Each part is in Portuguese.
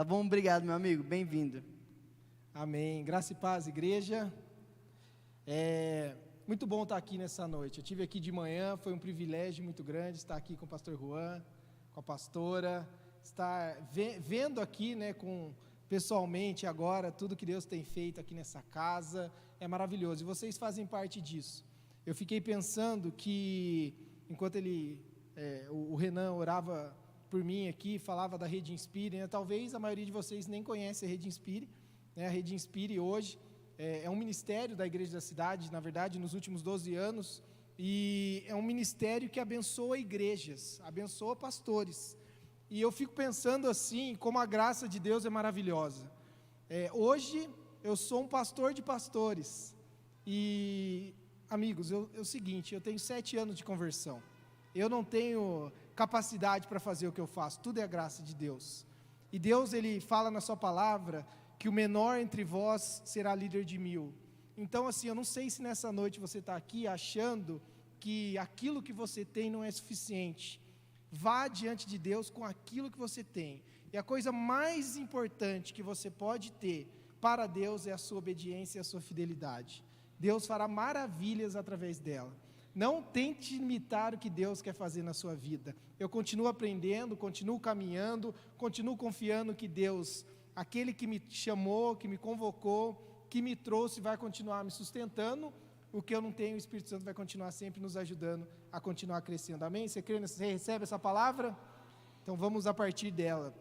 Tá bom, obrigado, meu amigo, bem-vindo. Amém. Graça e paz, igreja. Muito bom estar aqui nessa noite. Eu estive aqui de manhã, foi um privilégio muito grande estar aqui com o pastor Juan, com a pastora, estar vendo aqui, pessoalmente agora, tudo que Deus tem feito aqui nessa casa, é maravilhoso, e vocês fazem parte disso. Eu fiquei pensando que, enquanto o Renan orava por mim aqui, falava da Rede Inspire, talvez a maioria de vocês nem conhece a Rede Inspire, a Rede Inspire hoje é um ministério da Igreja da Cidade, na verdade, nos últimos 12 anos, e é um ministério que abençoa igrejas, abençoa pastores, e eu fico pensando assim, como a graça de Deus é maravilhosa. Hoje, eu sou um pastor de pastores, e, amigos, é o seguinte, eu tenho 7 anos de conversão, eu não tenho capacidade para fazer o que eu faço, tudo é a graça de Deus, e Deus, Ele fala na sua palavra, que o menor entre vós será líder de 1000, então assim, eu não sei se nessa noite você está aqui achando que aquilo que você tem não é suficiente, vá diante de Deus com aquilo que você tem, e a coisa mais importante que você pode ter para Deus é a sua obediência e a sua fidelidade, Deus fará maravilhas através dela. Não tente imitar o que Deus quer fazer na sua vida. Eu continuo aprendendo, continuo caminhando, continuo confiando que Deus, aquele que me chamou, que me convocou, que me trouxe, vai continuar me sustentando. O que eu não tenho, o Espírito Santo vai continuar sempre nos ajudando a continuar crescendo. Amém? Você crê, você recebe essa palavra? Então vamos a partir dela.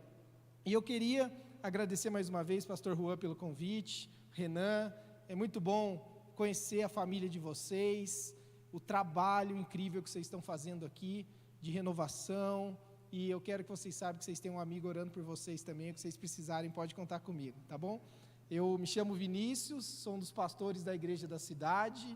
E eu queria agradecer mais uma vez, pastor Juan, pelo convite, Renan, é muito bom conhecer a família de vocês, o trabalho incrível que vocês estão fazendo aqui, de renovação, e eu quero que vocês saibam que vocês têm um amigo orando por vocês também, o que vocês precisarem, pode contar comigo, tá bom? Eu me chamo Vinícius, sou um dos pastores da Igreja da Cidade,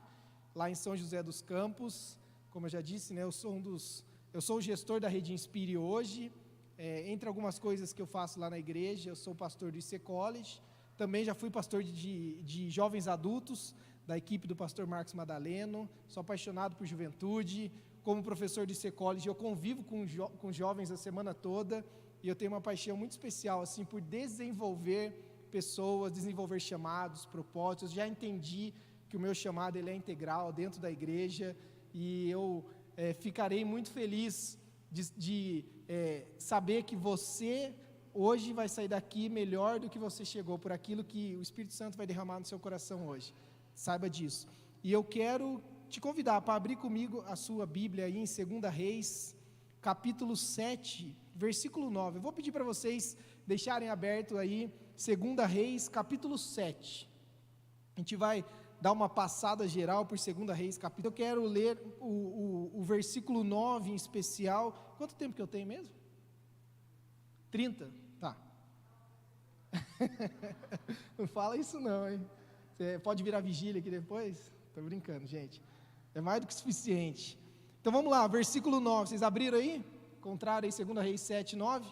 lá em São José dos Campos, como eu já disse, eu sou o gestor da Rede Inspire hoje, entre algumas coisas que eu faço lá na igreja, eu sou pastor do IC College, também já fui pastor de jovens adultos, da equipe do pastor Marcos Madaleno, sou apaixonado por juventude, como professor de IC College, eu convivo com jovens a semana toda, e eu tenho uma paixão muito especial, assim, por desenvolver pessoas, desenvolver chamados, propósitos. Já entendi que o meu chamado ele é integral dentro da igreja, e eu ficarei muito feliz de saber que você hoje vai sair daqui melhor do que você chegou, por aquilo que o Espírito Santo vai derramar no seu coração hoje. Saiba disso. E eu quero te convidar para abrir comigo a sua Bíblia aí em 2 Reis, capítulo 7, versículo 9. Eu vou pedir para vocês deixarem aberto aí 2 Reis, capítulo 7. A gente vai dar uma passada geral por 2 Reis, capítulo. Eu quero ler o versículo 9 em especial. Quanto tempo que eu tenho mesmo? 30? Tá. Não fala isso não, hein? Você pode virar vigília aqui depois? Estou brincando, gente. É mais do que suficiente. Então vamos lá, versículo 9. Vocês abriram aí? Contrário aí, 2 Reis 7, 9.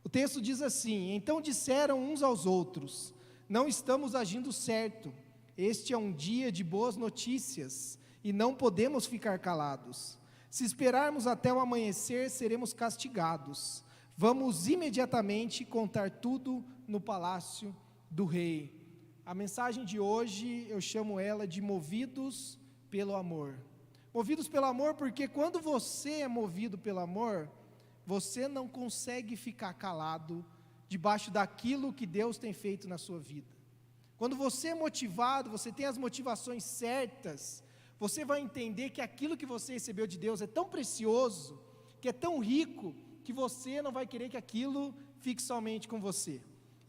O texto diz assim: Então disseram uns aos outros: Não estamos agindo certo. Este é um dia de boas notícias e não podemos ficar calados. Se esperarmos até o amanhecer, seremos castigados. Vamos imediatamente contar tudo no palácio do rei. A mensagem de hoje, eu chamo ela de movidos pelo amor. Movidos pelo amor porque quando você é movido pelo amor, você não consegue ficar calado debaixo daquilo que Deus tem feito na sua vida. Quando você é motivado, você tem as motivações certas, você vai entender que aquilo que você recebeu de Deus é tão precioso, que é tão rico, que você não vai querer que aquilo fique somente com você.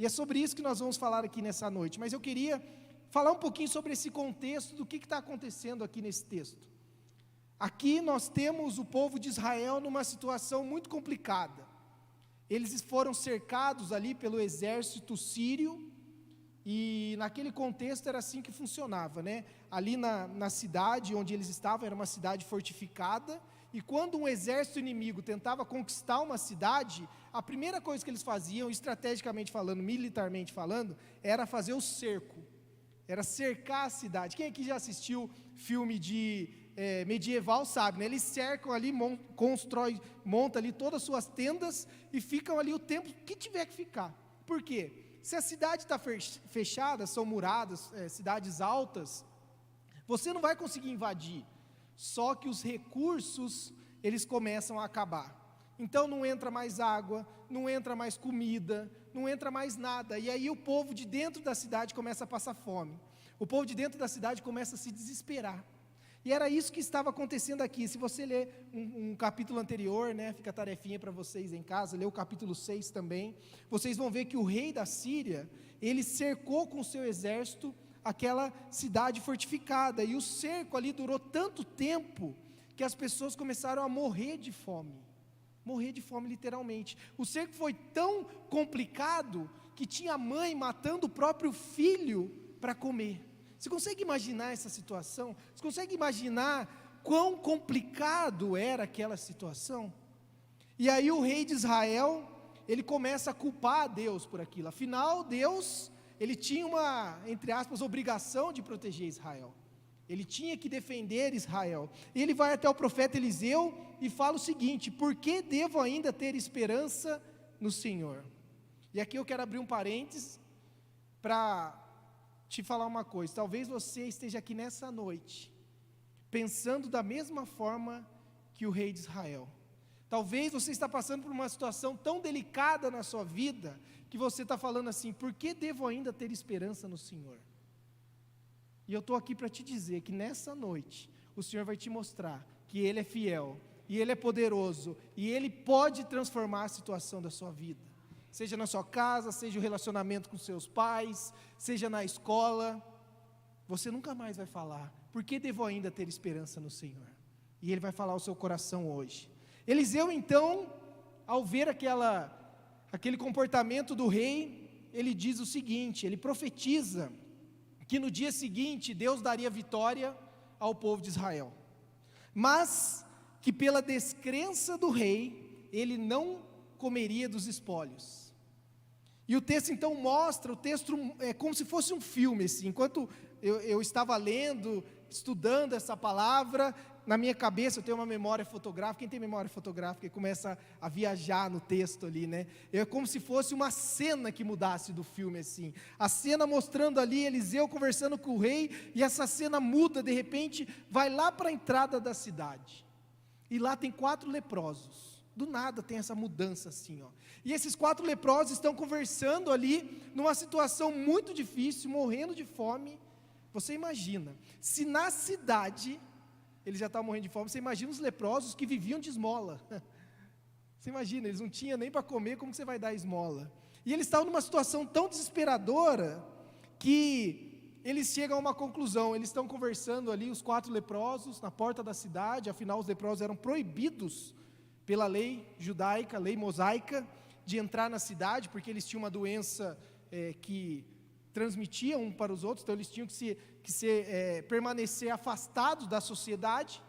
E é sobre isso que nós vamos falar aqui nessa noite, mas eu queria falar um pouquinho sobre esse contexto, do que está acontecendo aqui nesse texto. Aqui nós temos o povo de Israel numa situação muito complicada. Eles foram cercados ali pelo exército sírio, e naquele contexto era assim que funcionava, Ali na cidade onde eles estavam, era uma cidade fortificada, e quando um exército inimigo tentava conquistar uma cidade, a primeira coisa que eles faziam, estrategicamente falando, militarmente falando, era fazer o cerco, era cercar a cidade. Quem aqui já assistiu filme de medieval sabe, eles cercam ali, montam ali todas as suas tendas, e ficam ali o tempo que tiver que ficar, Por quê? Se a cidade está fechada, são muradas, cidades altas, você não vai conseguir invadir, só que os recursos, eles começam a acabar. Então não entra mais água, não entra mais comida, não entra mais nada, e aí o povo de dentro da cidade começa a passar fome, o povo de dentro da cidade começa a se desesperar. E era isso que estava acontecendo aqui. Se você ler um capítulo anterior, né, fica a tarefinha para vocês em casa, ler o capítulo 6 também, vocês vão ver que o rei da Síria, ele cercou com o seu exército aquela cidade fortificada, e o cerco ali durou tanto tempo, que as pessoas começaram a morrer de fome literalmente. O cerco foi tão complicado, que tinha mãe matando o próprio filho para comer. Você consegue imaginar essa situação? Você consegue imaginar quão complicado era aquela situação? E aí o rei de Israel, ele começa a culpar a Deus por aquilo. Afinal, Deus, ele tinha uma, entre aspas, obrigação de proteger Israel. Ele tinha que defender Israel. E ele vai até o profeta Eliseu e fala o seguinte: por que devo ainda ter esperança no Senhor? E aqui eu quero abrir um parênteses para te falar uma coisa. Talvez você esteja aqui nessa noite pensando da mesma forma que o rei de Israel. Talvez você está passando por uma situação tão delicada na sua vida, que você está falando assim: por que devo ainda ter esperança no Senhor? E eu estou aqui para te dizer que nessa noite, o Senhor vai te mostrar que Ele é fiel, e Ele é poderoso, e Ele pode transformar a situação da sua vida. Seja na sua casa, seja o relacionamento com seus pais, seja na escola, você nunca mais vai falar: por que devo ainda ter esperança no Senhor? E Ele vai falar ao seu coração hoje. Eliseu então, ao ver aquele comportamento do rei, ele diz o seguinte, ele profetiza que no dia seguinte Deus daria vitória ao povo de Israel, mas que pela descrença do rei, ele não comeria dos espólios. E o texto então mostra, o texto é como se fosse um filme, assim. Enquanto eu estava lendo, estudando essa palavra, na minha cabeça eu tenho uma memória fotográfica. Quem tem memória fotográfica começa a viajar no texto ali, né? É como se fosse uma cena que mudasse do filme, assim. A cena mostrando ali Eliseu conversando com o rei, e essa cena muda, de repente, vai lá para a entrada da cidade. E lá tem 4 leprosos. Do nada tem essa mudança assim, ó. E esses 4 leprosos estão conversando ali, numa situação muito difícil, morrendo de fome. Você imagina, se na cidade eles já estavam morrendo de fome, você imagina os leprosos que viviam de esmola. Você imagina, eles não tinham nem para comer, como que você vai dar esmola? E eles estavam numa situação tão desesperadora, que eles chegam a uma conclusão. Eles estão conversando ali, os 4 leprosos, na porta da cidade. Afinal, os leprosos eram proibidos pela lei judaica, lei mosaica, de entrar na cidade, porque eles tinham uma doença que transmitia um para os outros, então eles tinham que permanecer afastados da sociedade.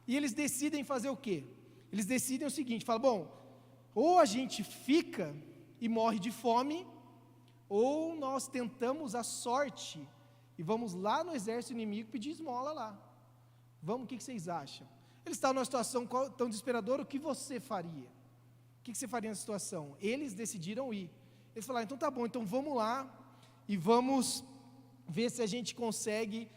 E eles decidem fazer o quê? Eles decidem o seguinte, falam: bom, ou a gente fica e morre de fome, ou nós tentamos a sorte e vamos lá no exército inimigo pedir esmola lá. Vamos, o que vocês acham? Eles estavam numa situação tão desesperadora, o que você faria? O que você faria nessa situação? Eles decidiram ir. Eles falaram: então tá bom, então vamos lá e vamos ver se a gente consegue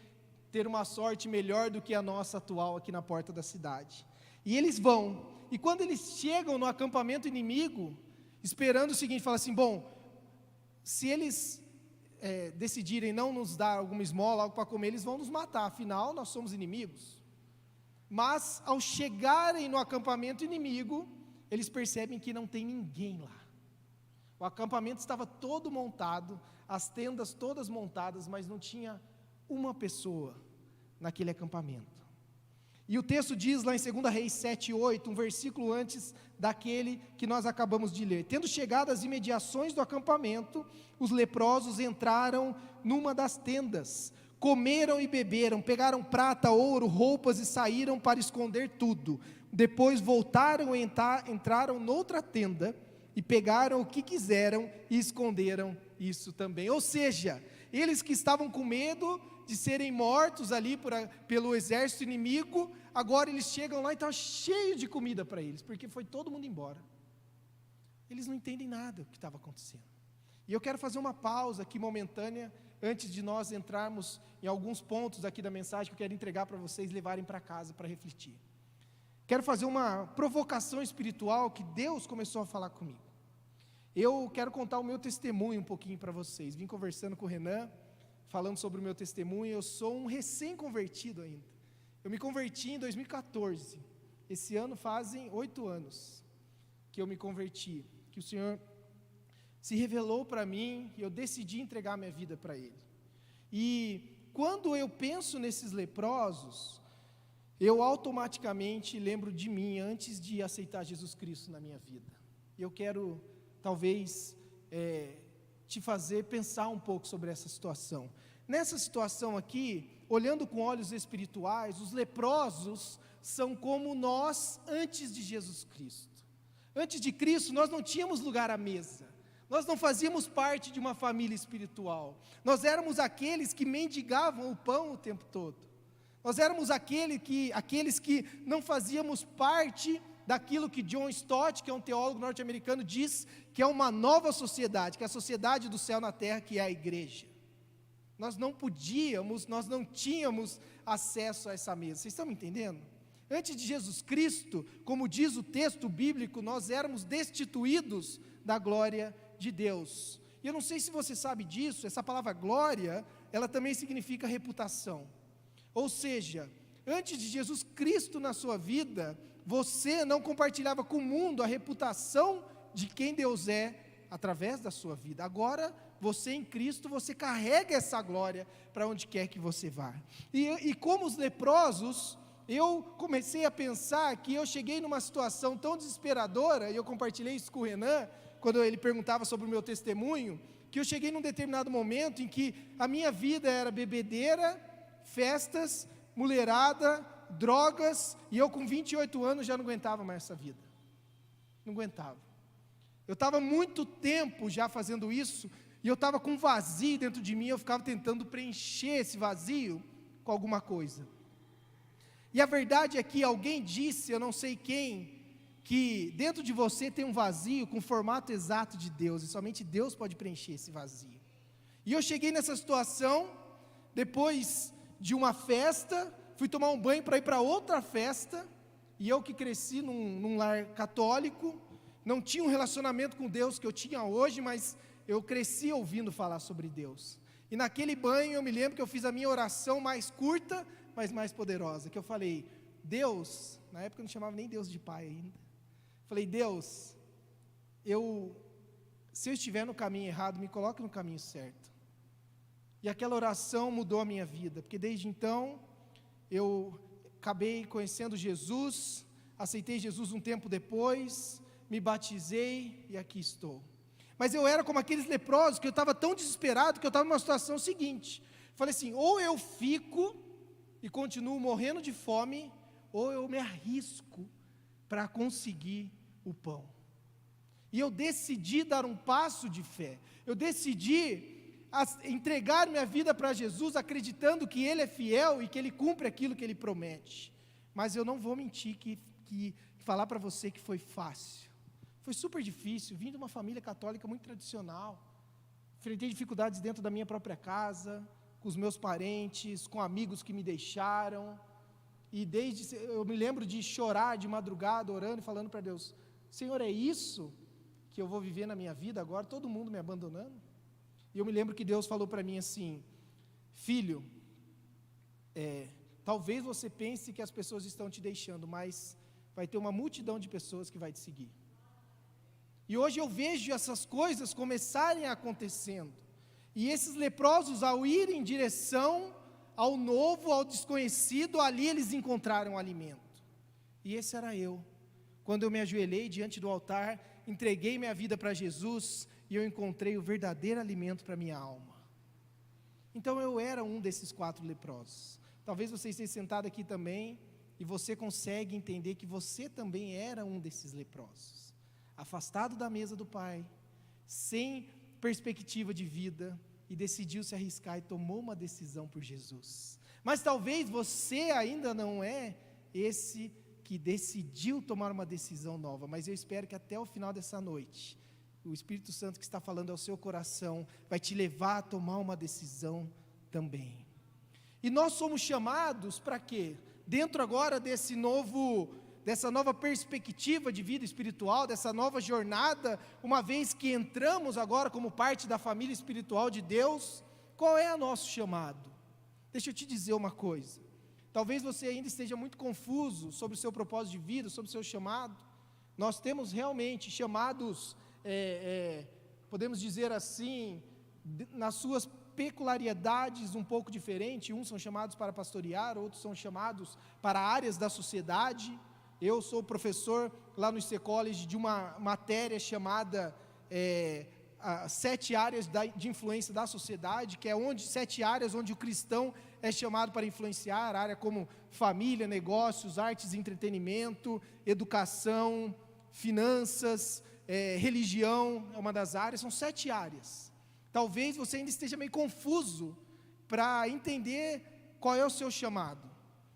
ter uma sorte melhor do que a nossa atual aqui na porta da cidade. E eles vão, e quando eles chegam no acampamento inimigo, esperando o seguinte, falam assim: bom, se eles decidirem não nos dar alguma esmola, algo para comer, eles vão nos matar, afinal nós somos inimigos. Mas ao chegarem no acampamento inimigo, eles percebem que não tem ninguém lá. O acampamento estava todo montado, as tendas todas montadas, mas não tinha uma pessoa naquele acampamento. E o texto diz lá em 2 Reis 7:8, um versículo antes daquele que nós acabamos de ler: tendo chegado às imediações do acampamento, os leprosos entraram numa das tendas, comeram e beberam, pegaram prata, ouro, roupas e saíram para esconder tudo. Depois voltaram e entraram noutra tenda e pegaram o que quiseram e esconderam isso também. Ou seja, eles que estavam com medo de serem mortos ali pelo exército inimigo, agora eles chegam lá e está cheio de comida para eles, porque foi todo mundo embora. Eles não entendem nada do que estava acontecendo. E eu quero fazer uma pausa aqui momentânea, antes de nós entrarmos em alguns pontos aqui da mensagem que eu quero entregar para vocês levarem para casa para refletir. Quero fazer uma provocação espiritual que Deus começou a falar comigo. Eu quero contar o meu testemunho um pouquinho para vocês. Vim conversando com o Renan, falando sobre o meu testemunho. Eu sou um recém-convertido ainda. Eu me converti em 2014. Esse ano fazem 8 anos que eu me converti, que o Senhor se revelou para mim e eu decidi entregar minha vida para Ele. E quando eu penso nesses leprosos, eu automaticamente lembro de mim antes de aceitar Jesus Cristo na minha vida. Eu quero, talvez, te fazer pensar um pouco sobre essa situação. Nessa situação aqui, olhando com olhos espirituais, os leprosos são como nós antes de Jesus Cristo. Antes de Cristo, nós não tínhamos lugar à mesa. Nós não fazíamos parte de uma família espiritual. Nós éramos aqueles que mendigavam o pão o tempo todo. Nós éramos aqueles que não fazíamos parte daquilo que John Stott, que é um teólogo norte-americano, diz que é uma nova sociedade, que é a sociedade do céu na terra, que é a igreja. Nós não podíamos, nós não tínhamos acesso a essa mesa. Vocês estão me entendendo? Antes de Jesus Cristo, como diz o texto bíblico, nós éramos destituídos da glória de Deus. E eu não sei se você sabe disso, essa palavra glória, ela também significa reputação. Ou seja, antes de Jesus Cristo na sua vida, você não compartilhava com o mundo a reputação de quem Deus é através da sua vida. Agora, você em Cristo, você carrega essa glória para onde quer que você vá. E como os leprosos, eu comecei a pensar que eu cheguei numa situação tão desesperadora, e eu compartilhei isso com o Renan, quando ele perguntava sobre o meu testemunho, que eu cheguei num determinado momento em que a minha vida era bebedeira, festas, mulherada, drogas, e eu com 28 anos já não aguentava mais essa vida. Não aguentava. Eu estava muito tempo já fazendo isso, e eu estava com um vazio dentro de mim, eu ficava tentando preencher esse vazio com alguma coisa. E a verdade é que alguém disse, eu não sei quem, que dentro de você tem um vazio com o formato exato de Deus, e somente Deus pode preencher esse vazio. E eu cheguei nessa situação, depois de uma festa, fui tomar um banho para ir para outra festa, e eu que cresci num lar católico, não tinha um relacionamento com Deus que eu tinha hoje, mas eu cresci ouvindo falar sobre Deus. E naquele banho eu me lembro que eu fiz a minha oração mais curta, mas mais poderosa, que eu falei: Deus, na época eu não chamava nem Deus de pai ainda, falei: Deus, se eu estiver no caminho errado, me coloque no caminho certo. E aquela oração mudou a minha vida, porque desde então, eu acabei conhecendo Jesus, aceitei Jesus um tempo depois, me batizei e aqui estou. Mas eu era como aqueles leprosos, que eu estava tão desesperado, que eu estava numa situação seguinte, falei assim: ou eu fico e continuo morrendo de fome, ou eu me arrisco para conseguir o pão. E eu decidi dar um passo de fé, eu decidi entregar minha vida para Jesus, acreditando que Ele é fiel e que Ele cumpre aquilo que Ele promete. Mas eu não vou mentir que falar para você que foi fácil. Foi super difícil, vim de uma família católica muito tradicional, enfrentei dificuldades dentro da minha própria casa, com os meus parentes, com amigos que me deixaram, e eu me lembro de chorar de madrugada, orando e falando para Deus: Senhor, é isso que eu vou viver na minha vida agora, todo mundo me abandonando? E eu me lembro que Deus falou para mim assim: filho, talvez você pense que as pessoas estão te deixando, mas vai ter uma multidão de pessoas que vai te seguir. E hoje eu vejo essas coisas começarem a acontecendo, e esses leprosos, ao irem em direção ao novo, ao desconhecido, ali eles encontraram alimento. E esse era eu, quando eu me ajoelhei diante do altar, entreguei minha vida para Jesus, e eu encontrei o verdadeiro alimento para minha alma. Então eu era um desses 4 leprosos. Talvez você esteja sentado aqui também, e você consegue entender que você também era um desses leprosos, afastado da mesa do Pai, sem perspectiva de vida, e decidiu se arriscar e tomou uma decisão por Jesus. Mas talvez você ainda não é esse que decidiu tomar uma decisão nova, mas eu espero que até o final dessa noite, o Espírito Santo que está falando ao seu coração vai te levar a tomar uma decisão também. E nós somos chamados para quê? Dentro agora dessa nova perspectiva de vida espiritual, dessa nova jornada, uma vez que entramos agora como parte da família espiritual de Deus, qual é o nosso chamado? Deixa eu te dizer uma coisa, talvez você ainda esteja muito confuso sobre o seu propósito de vida, sobre o seu chamado. Nós temos realmente chamados, podemos dizer assim, nas suas peculiaridades um pouco diferentes. Uns são chamados para pastorear, outros são chamados para áreas da sociedade. Eu sou professor lá no IC College de uma matéria chamada 7 áreas de influência da sociedade, que é 7 áreas onde o cristão é chamado para influenciar, área como família, negócios, artes e entretenimento, educação, finanças, religião, é uma das áreas, são 7 áreas. Talvez você ainda esteja meio confuso para entender qual é o seu chamado,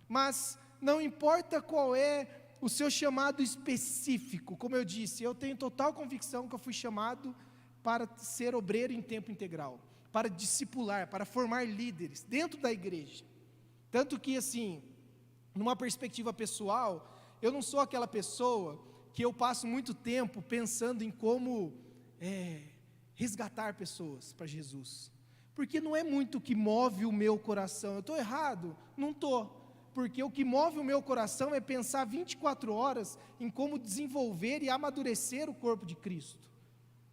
mas não importa qual é o seu chamado específico, como eu disse, eu tenho total convicção que eu fui chamado para ser obreiro em tempo integral, para discipular, para formar líderes dentro da igreja. Tanto que, assim, numa perspectiva pessoal, eu não sou aquela pessoa que eu passo muito tempo pensando em como resgatar pessoas para Jesus, porque não é muito o que move o meu coração. Eu estou errado? Não estou. Porque o que move o meu coração é pensar 24 horas em como desenvolver e amadurecer o corpo de Cristo.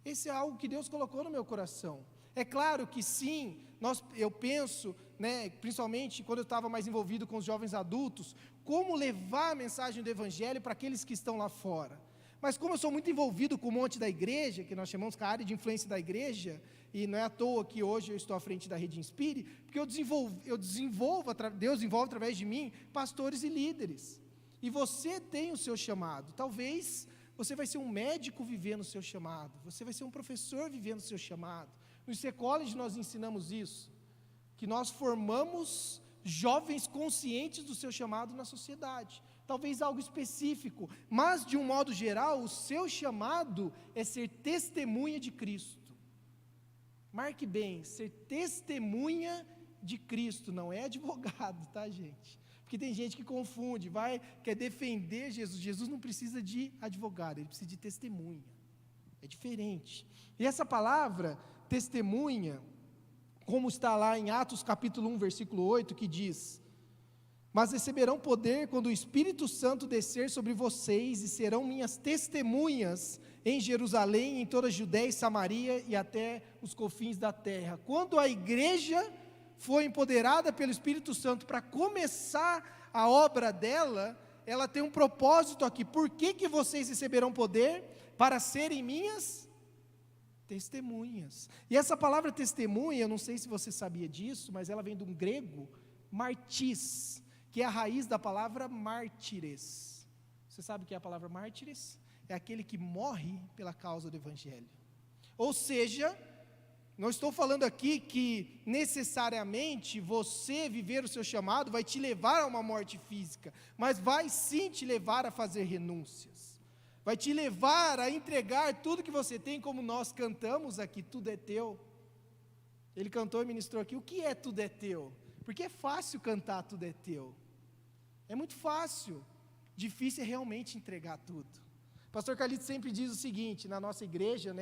Esse é algo que Deus colocou no meu coração. É claro que sim, eu penso, principalmente quando eu estava mais envolvido com os jovens adultos, como levar a mensagem do Evangelho para aqueles que estão lá fora. Mas como eu sou muito envolvido com o monte da igreja, que nós chamamos de área de influência da igreja, e não é à toa que hoje eu estou à frente da Rede Inspire, porque Deus desenvolve através de mim pastores e líderes. E você tem o seu chamado. Talvez você vai ser um médico vivendo o seu chamado, você vai ser um professor vivendo o seu chamado. No IC College nós ensinamos isso, que nós formamos jovens conscientes do seu chamado na sociedade. Talvez algo específico, mas de um modo geral, o seu chamado é ser testemunha de Cristo. Marque bem, ser testemunha de Cristo, não é advogado, tá, gente? Porque tem gente que confunde, quer defender Jesus. Jesus não precisa de advogado, ele precisa de testemunha. É diferente. E essa palavra, testemunha, como está lá em Atos capítulo 1, versículo 8, que diz: mas receberão poder quando o Espírito Santo descer sobre vocês, e serão minhas testemunhas em Jerusalém, em toda a Judéia e Samaria e até os confins da terra. Quando a igreja foi empoderada pelo Espírito Santo para começar a obra dela, ela tem um propósito aqui. Por que vocês receberão poder? Para serem minhas testemunhas. E essa palavra testemunha, eu não sei se você sabia disso, mas ela vem de um grego, martis, que é a raiz da palavra mártires. Você sabe o que é a palavra mártires? É aquele que morre pela causa do Evangelho. Ou seja, não estou falando aqui que necessariamente você viver o seu chamado vai te levar a uma morte física, mas vai sim te levar a fazer renúncias, vai te levar a entregar tudo que você tem, como nós cantamos aqui, tudo é teu. Ele cantou e ministrou aqui, o que é tudo é teu? Porque é fácil cantar tudo é teu, é muito fácil, difícil é realmente entregar tudo. O pastor Carlito sempre diz o seguinte, na nossa igreja,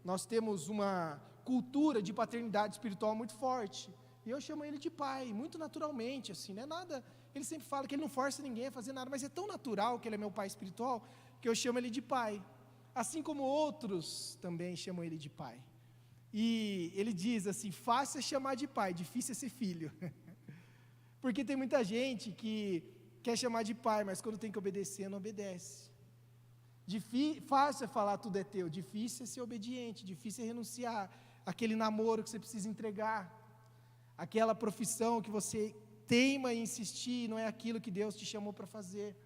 nós temos uma cultura de paternidade espiritual muito forte, e eu chamo ele de pai, muito naturalmente, assim, não é nada, ele sempre fala que ele não força ninguém a fazer nada, mas é tão natural que ele é meu pai espiritual, que eu chamo ele de pai, assim como outros também chamam ele de pai. E ele diz assim, fácil é chamar de pai, difícil é ser filho, porque tem muita gente que quer chamar de pai, mas quando tem que obedecer, não obedece. Fácil é falar tudo é teu, difícil é ser obediente, difícil é renunciar aquele namoro que você precisa entregar, aquela profissão que você teima em insistir, não é aquilo que Deus te chamou para fazer.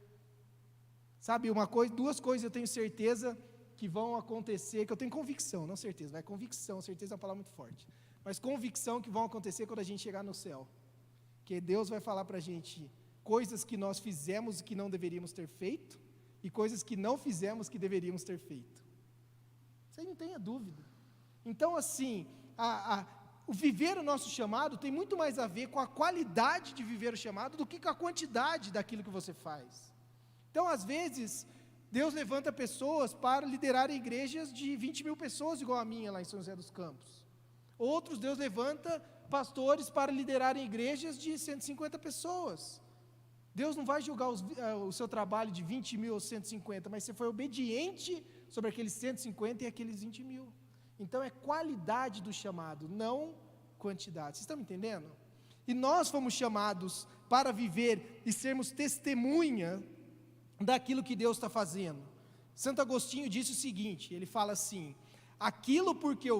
Sabe, duas coisas eu tenho certeza que vão acontecer, que eu tenho convicção, não certeza, convicção, certeza é uma palavra muito forte, mas convicção que vão acontecer quando a gente chegar no céu, que Deus vai falar para a gente coisas que nós fizemos e que não deveríamos ter feito, e coisas que não fizemos que deveríamos ter feito. Você não tenha dúvida. Então, assim, o viver o nosso chamado tem muito mais a ver com a qualidade de viver o chamado do que com a quantidade daquilo que você faz. Então, às vezes, Deus levanta pessoas para liderar igrejas de 20 mil pessoas, igual a minha lá em São José dos Campos. Outros, Deus levanta pastores para liderarem igrejas de 150 pessoas. Deus não vai julgar o seu trabalho de 20 mil ou 150, mas você foi obediente sobre aqueles 150 e aqueles 20 mil. Então é qualidade do chamado, não quantidade. Vocês estão me entendendo? E nós fomos chamados para viver e sermos testemunha daquilo que Deus está fazendo. Santo Agostinho disse o seguinte, ele fala assim: aquilo porque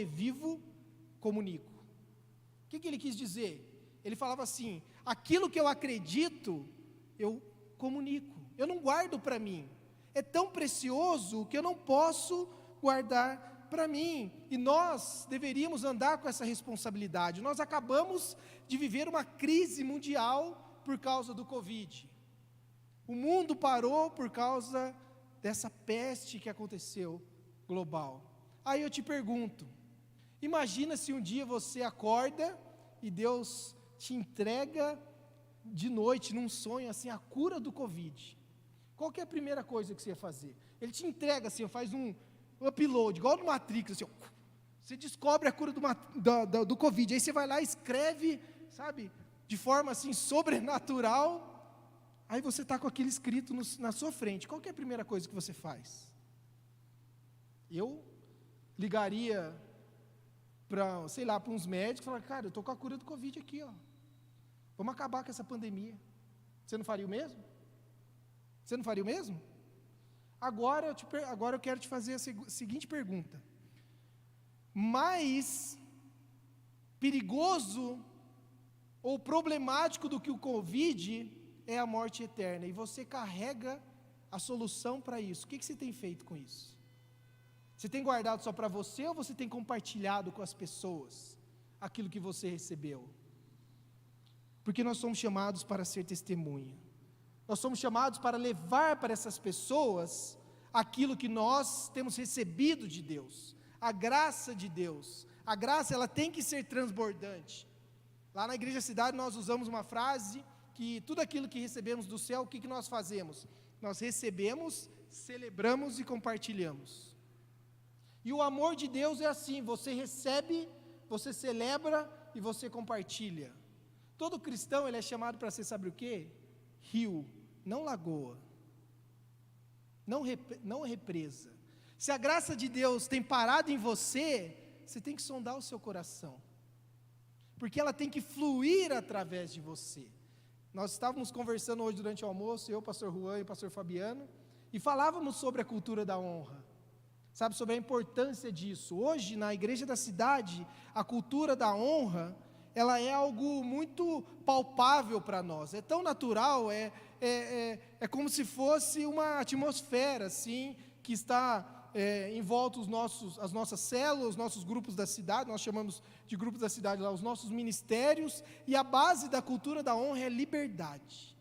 vivo, comunico. O que ele quis dizer? Ele falava assim: aquilo que eu acredito, eu comunico, eu não guardo para mim, é tão precioso que eu não posso guardar para mim, e nós deveríamos andar com essa responsabilidade. Nós acabamos de viver uma crise mundial por causa do Covid, o mundo parou por causa dessa peste que aconteceu global. Aí eu te pergunto, imagina se um dia você acorda e Deus te entrega de noite, num sonho, assim, a cura do Covid. Qual que é a primeira coisa que você ia fazer? Ele te entrega assim, faz um upload, igual no Matrix, assim, você descobre a cura do Covid, aí você vai lá e escreve, sabe, de forma assim, sobrenatural, aí você está com aquele escrito na sua frente. Qual que é a primeira coisa que você faz? Eu ligaria para, sei lá, para uns médicos, falar: cara, eu estou com a cura do Covid aqui, ó. Vamos acabar com essa pandemia. Você não faria o mesmo? Você não faria o mesmo? Agora eu quero te fazer a seguinte pergunta: mais perigoso ou problemático do que o Covid é a morte eterna, e você carrega a solução para isso. O que você tem feito com isso? Você tem guardado só para você, ou você tem compartilhado com as pessoas aquilo que você recebeu? Porque nós somos chamados para ser testemunha. Nós somos chamados para levar para essas pessoas aquilo que nós temos recebido de Deus, a graça de Deus. A graça, ela tem que ser transbordante. Lá na Igreja Cidade nós usamos uma frase que tudo aquilo que recebemos do céu, o que nós fazemos? Nós recebemos, celebramos e compartilhamos. E o amor de Deus é assim: você recebe, você celebra e você compartilha. Todo cristão, ele é chamado para ser, sabe o quê? Rio, não lagoa, não represa. Se a graça de Deus tem parado em você, você tem que sondar o seu coração, porque ela tem que fluir através de você. Nós estávamos conversando hoje durante o almoço, eu, pastor Juan e o pastor Fabiano, e falávamos sobre a cultura da honra, sabe, sobre a importância disso. Hoje, na Igreja da Cidade, a cultura da honra, ela é algo muito palpável para nós, é tão natural, é como se fosse uma atmosfera, assim, que está em volta as nossas células, os nossos grupos da cidade. Nós chamamos de grupos da cidade lá, os nossos ministérios, e a base da cultura da honra é liberdade.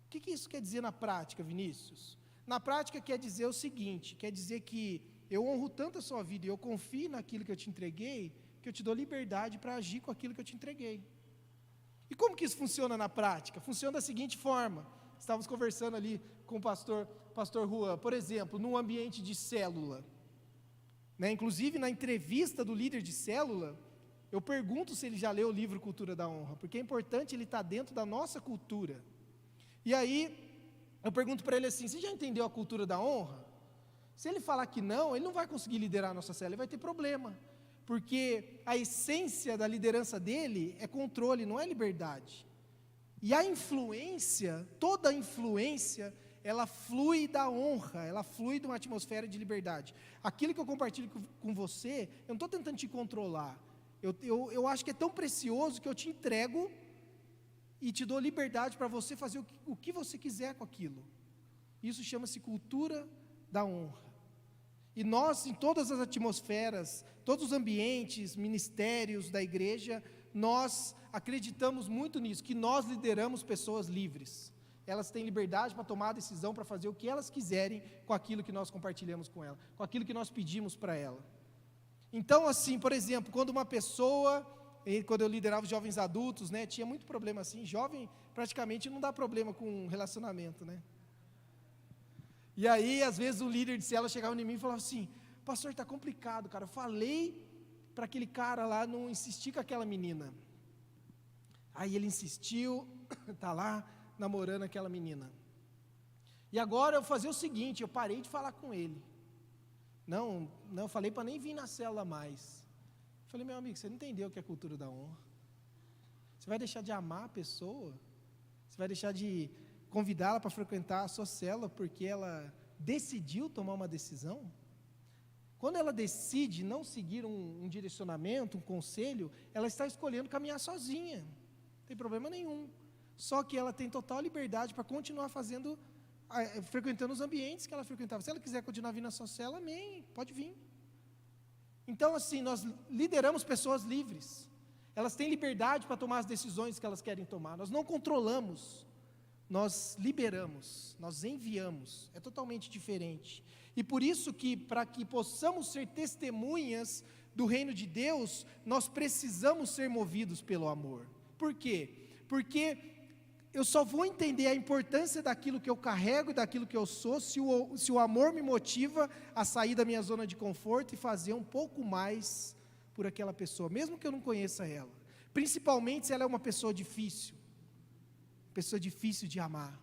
O que isso quer dizer na prática, Vinícius? Na prática quer dizer o seguinte, quer dizer que eu honro tanto a sua vida e eu confio naquilo que eu te entreguei, que eu te dou liberdade para agir com aquilo que eu te entreguei. E como que isso funciona na prática? Funciona da seguinte forma: estávamos conversando ali com o pastor Juan, por exemplo, num ambiente de célula, né? Inclusive na entrevista do líder de célula, eu pergunto se ele já leu o livro Cultura da Honra, porque é importante ele estar dentro da nossa cultura. E aí, eu pergunto para ele assim: você já entendeu a cultura da honra? Se ele falar que não, ele não vai conseguir liderar a nossa célula, ele vai ter problema, porque a essência da liderança dele é controle, não é liberdade. E a influência, toda a influência, ela flui da honra, ela flui de uma atmosfera de liberdade. Aquilo que eu compartilho com você, eu não estou tentando te controlar, eu acho que é tão precioso que eu te entrego e te dou liberdade para você fazer o que você quiser com aquilo. Isso chama-se cultura da honra. E nós, em todas as atmosferas, todos os ambientes, ministérios da igreja, nós acreditamos muito nisso, que nós lideramos pessoas livres, elas têm liberdade para tomar a decisão, para fazer o que elas quiserem com aquilo que nós compartilhamos com ela, com aquilo que nós pedimos para ela. Então, assim, por exemplo, quando uma pessoa, quando eu liderava os jovens adultos, né, tinha muito problema assim, jovem praticamente não dá problema com relacionamento, né? E aí, às vezes, o líder de célula chegava em mim e falava assim: pastor, está complicado, cara, eu falei para aquele cara lá não insistir com aquela menina. Aí ele insistiu, está lá namorando aquela menina. E agora eu vou fazer o seguinte, eu parei de falar com ele. Não, eu falei para nem vir na célula mais. Eu falei: meu amigo, você não entendeu o que é cultura da honra. Você vai deixar de amar a pessoa? Você vai deixar de convidá-la para frequentar a sua célula porque ela decidiu tomar uma decisão? Quando ela decide não seguir um direcionamento, um conselho, ela está escolhendo caminhar sozinha, não tem problema nenhum. Só que ela tem total liberdade para continuar frequentando os ambientes que ela frequentava. Se ela quiser continuar vindo na sua célula, amém, pode vir. Então, assim, nós lideramos pessoas livres. Elas têm liberdade para tomar as decisões que elas querem tomar. Nós não controlamos, nós liberamos, nós enviamos. É totalmente diferente. E por isso que, para que possamos ser testemunhas do reino de Deus, nós precisamos ser movidos pelo amor. Por quê? Porque eu só vou entender a importância daquilo que eu carrego e daquilo que eu sou, se o amor me motiva a sair da minha zona de conforto e fazer um pouco mais por aquela pessoa, mesmo que eu não conheça ela. Principalmente se ela é uma pessoa difícil de amar.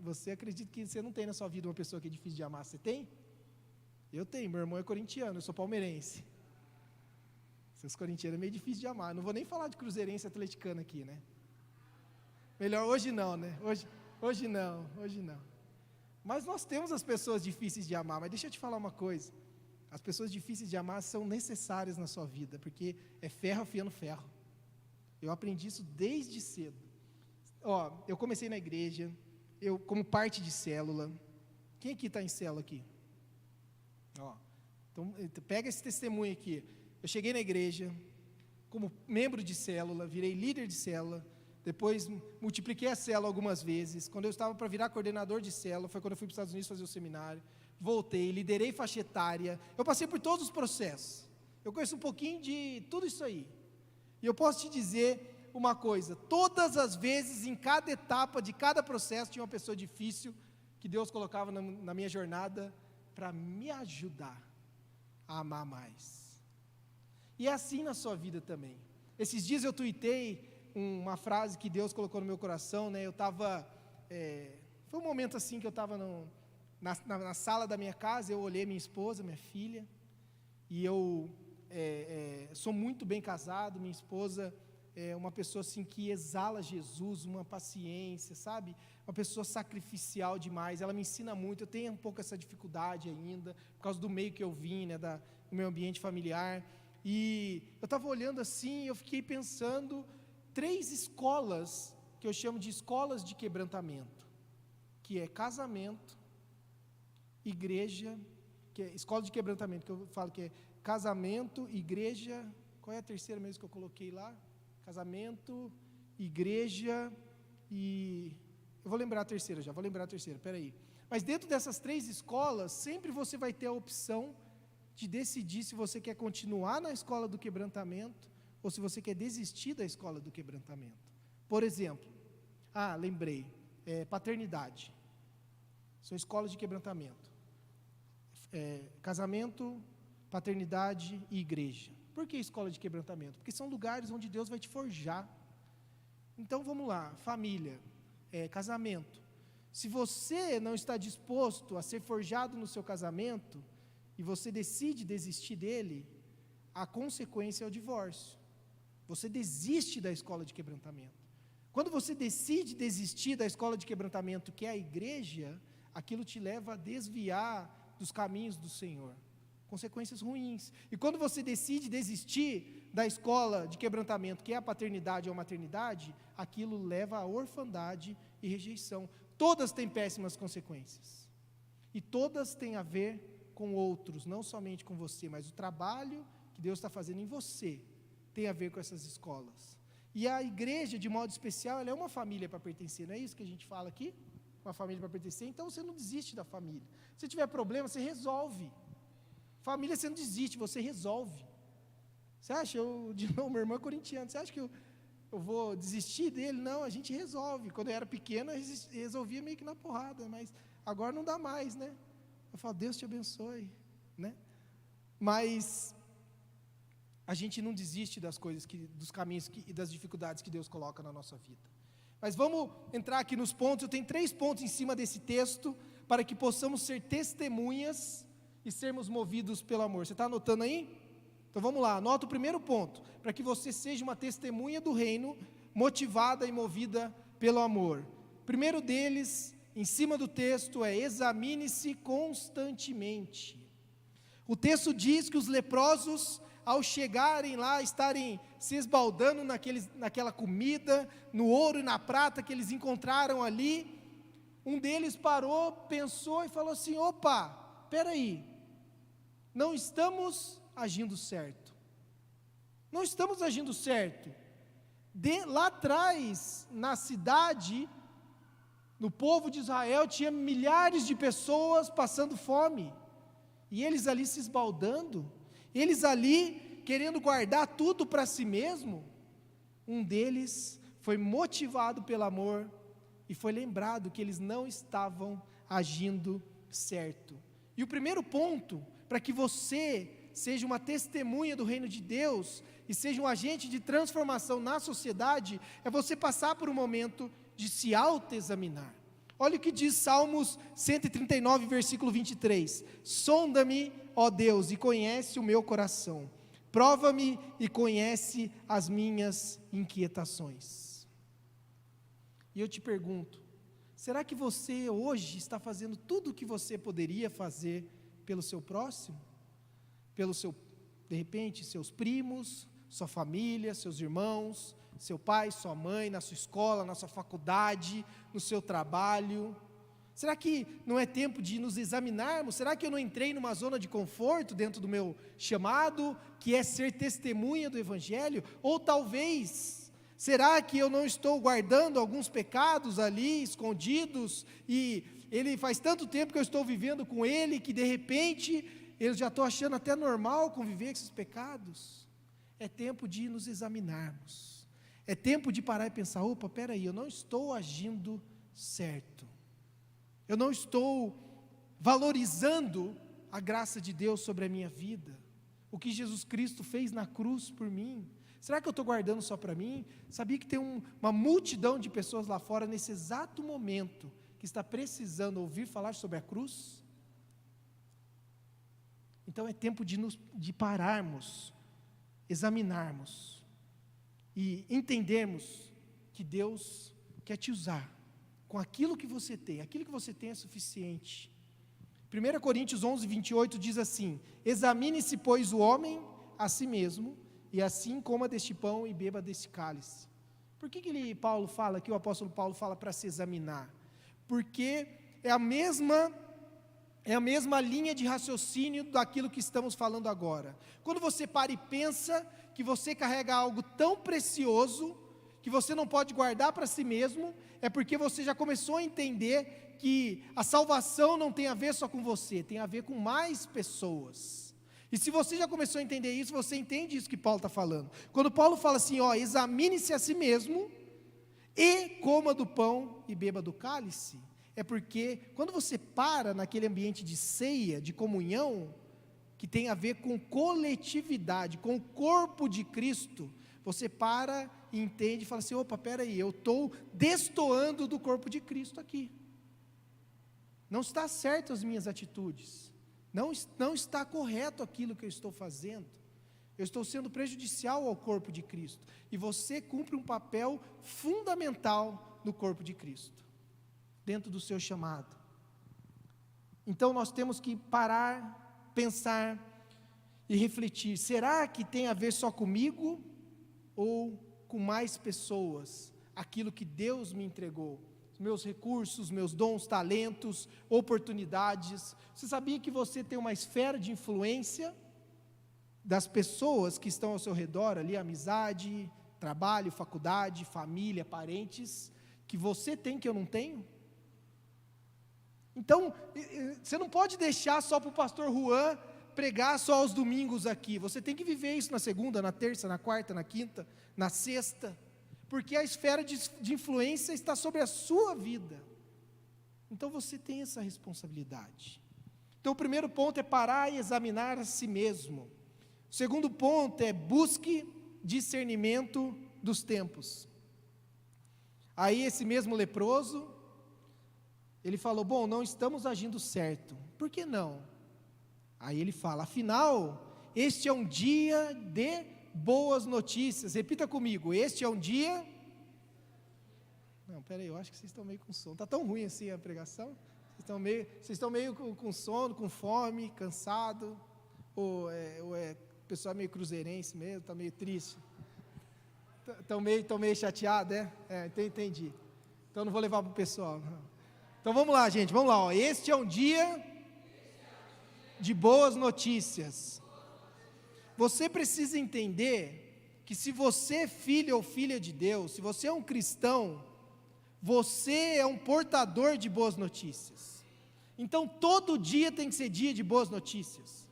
Você acredita que você não tem na sua vida uma pessoa que é difícil de amar? Você tem? Eu tenho, meu irmão é corintiano, eu sou palmeirense. Seus corintianos é meio difícil de amar. Não vou nem falar de cruzeirense e atleticano aqui, né? Melhor hoje não, né? Hoje não. Mas nós temos as pessoas difíceis de amar. Mas deixa eu te falar uma coisa. As pessoas difíceis de amar são necessárias na sua vida, porque é ferro afiando ferro. Eu aprendi isso desde cedo. Eu comecei na igreja, eu como parte de célula. Quem aqui está em célula aqui? Então pega esse testemunho aqui. Eu cheguei na igreja como membro de célula, virei líder de célula, depois multipliquei a célula algumas vezes. Quando eu estava para virar coordenador de célula, foi quando eu fui para os Estados Unidos fazer o seminário. Voltei, liderei faixa etária. Eu passei por todos os processos. Eu conheço um pouquinho de tudo isso aí. E eu posso te dizer uma coisa: todas as vezes, em cada etapa de cada processo, tinha uma pessoa difícil que Deus colocava na minha jornada para me ajudar a amar mais. E é assim na sua vida também. Esses dias eu tuitei uma frase que Deus colocou no meu coração, né? Foi um momento assim que eu estava na sala da minha casa, eu olhei minha esposa, minha filha, e eu sou muito bem casado. Minha esposa é uma pessoa assim que exala Jesus, uma paciência, sabe? Uma pessoa sacrificial demais. Ela me ensina muito. Eu tenho um pouco essa dificuldade ainda, por causa do meio que eu vim, né? Do meu ambiente familiar. E eu estava olhando assim, eu fiquei pensando 3 escolas que eu chamo de escolas de quebrantamento, que é casamento, igreja, que é escola de quebrantamento, que eu falo que é casamento, igreja, qual é a terceira mesmo que eu coloquei lá? Casamento, igreja e... eu vou lembrar a terceira, peraí. Mas dentro dessas 3 escolas, sempre você vai ter a opção de decidir se você quer continuar na escola do quebrantamento ou se você quer desistir da escola do quebrantamento. Por exemplo, lembrei, paternidade, são escolas de quebrantamento, casamento, paternidade e igreja. Por que escola de quebrantamento? Porque são lugares onde Deus vai te forjar. Então vamos lá, família, casamento. Se você não está disposto a ser forjado no seu casamento e você decide desistir dele, a consequência é o divórcio. Você desiste da escola de quebrantamento. Quando você decide desistir da escola de quebrantamento, que é a igreja, aquilo te leva a desviar dos caminhos do Senhor. Consequências ruins. E quando você decide desistir da escola de quebrantamento, que é a paternidade ou a maternidade, aquilo leva à orfandade e rejeição. Todas têm péssimas consequências. E todas têm a ver com outros, não somente com você, mas o trabalho que Deus está fazendo em você tem a ver com essas escolas. E a igreja, de modo especial, ela é uma família para pertencer, não é isso que a gente fala aqui? Uma família para pertencer, então você não desiste da família. Se tiver problema, você resolve. Família você não desiste, você resolve. Você acha, de novo, meu irmão é corintiano, você acha que eu vou desistir dele? Não, a gente resolve. Quando eu era pequeno, eu resolvia meio que na porrada, mas agora não dá mais, né? Eu falo, Deus te abençoe, né? Mas a gente não desiste das coisas, dos caminhos e das dificuldades que Deus coloca na nossa vida. Mas vamos entrar aqui nos pontos. Eu tenho 3 pontos em cima desse texto, para que possamos ser testemunhas e sermos movidos pelo amor. Você está anotando aí? Então vamos lá, anota o primeiro ponto, para que você seja uma testemunha do reino, motivada e movida pelo amor. O primeiro deles, em cima do texto, é: examine-se constantemente. O texto diz que os leprosos, ao chegarem lá, estarem se esbaldando naquela comida, no ouro e na prata que eles encontraram ali, um deles parou, pensou e falou assim: opa, espera aí, não estamos agindo certo. Não estamos agindo certo. Lá atrás, na cidade, no povo de Israel, tinha milhares de pessoas passando fome, e eles ali se esbaldando, eles ali querendo guardar tudo para si mesmo. Um deles foi motivado pelo amor e foi lembrado que eles não estavam agindo certo. E o primeiro ponto, para que você seja uma testemunha do reino de Deus e seja um agente de transformação na sociedade, é você passar por um momento de se autoexaminar. Olha o que diz Salmos 139, versículo 23: sonda-me, ó Deus, e conhece o meu coração, prova-me e conhece as minhas inquietações. E eu te pergunto, será que você hoje está fazendo tudo o que você poderia fazer pelo seu próximo? De repente, seus primos, sua família, seus irmãos, seu pai, sua mãe, na sua escola, na sua faculdade, no seu trabalho. Será que não é tempo de nos examinarmos? Será que eu não entrei numa zona de conforto dentro do meu chamado, que é ser testemunha do Evangelho? Ou talvez, será que eu não estou guardando alguns pecados ali, escondidos, e ele faz tanto tempo que eu estou vivendo com ele, que de repente eu já estou achando até normal conviver com esses pecados? É tempo de nos examinarmos. É tempo de parar e pensar: opa, peraí, eu não estou agindo certo. Eu não estou valorizando a graça de Deus sobre a minha vida. O que Jesus Cristo fez na cruz por mim. Será que eu estou guardando só para mim? Sabia que tem uma multidão de pessoas lá fora, nesse exato momento, que está precisando ouvir falar sobre a cruz? Então é tempo de pararmos, examinarmos e entendermos que Deus quer te usar com aquilo que você tem. Aquilo que você tem é suficiente. 1 Coríntios 11, 28 diz assim: examine-se, pois, o homem a si mesmo, e assim coma deste pão e beba deste cálice. Por que o apóstolo Paulo fala para se examinar? Porque é a mesma linha de raciocínio daquilo que estamos falando agora. Quando você para e pensa que você carrega algo tão precioso, que você não pode guardar para si mesmo, é porque você já começou a entender que a salvação não tem a ver só com você, tem a ver com mais pessoas. E se você já começou a entender isso, você entende isso que Paulo está falando. Quando Paulo fala assim, examine-se a si mesmo, e coma do pão e beba do cálice, é porque quando você para naquele ambiente de ceia, de comunhão, que tem a ver com coletividade, com o corpo de Cristo, você para e entende e fala assim: opa, peraí, eu estou destoando do corpo de Cristo aqui. Não está certo as minhas atitudes, não está correto aquilo que eu estou fazendo, eu estou sendo prejudicial ao corpo de Cristo, e você cumpre um papel fundamental no corpo de Cristo, dentro do seu chamado. Então nós temos que parar, pensar e refletir: será que tem a ver só comigo ou com mais pessoas aquilo que Deus me entregou? Meus recursos, meus dons, talentos, oportunidades. Você sabia que você tem uma esfera de influência das pessoas que estão ao seu redor ali, amizade, trabalho, faculdade, família, parentes, que você tem que eu não tenho? Então, você não pode deixar só para o pastor Juan pregar só aos domingos aqui, você tem que viver isso na segunda, na terça, na quarta, na quinta, na sexta, porque a esfera de influência está sobre a sua vida, então você tem essa responsabilidade. Então o primeiro ponto é parar e examinar a si mesmo. O segundo ponto é busque discernimento dos tempos. Aí esse mesmo leproso, ele falou, bom, não estamos agindo certo, por que não? Aí ele fala, afinal, este é um dia de boas notícias. Repita comigo, este é um dia... Não, peraí, eu acho que vocês estão meio com sono. Está tão ruim assim a pregação? Vocês estão meio com sono, com fome, cansado? Ou é o pessoal meio cruzeirense mesmo, está meio triste? Estão meio chateado, é? Entendi. Então não vou levar para o pessoal. Não. Então vamos lá, gente, vamos lá. Ó. Este é um dia de boas notícias. Você precisa entender que se você é filho ou filha de Deus, se você é um cristão, você é um portador de boas notícias. Então todo dia tem que ser dia de boas notícias.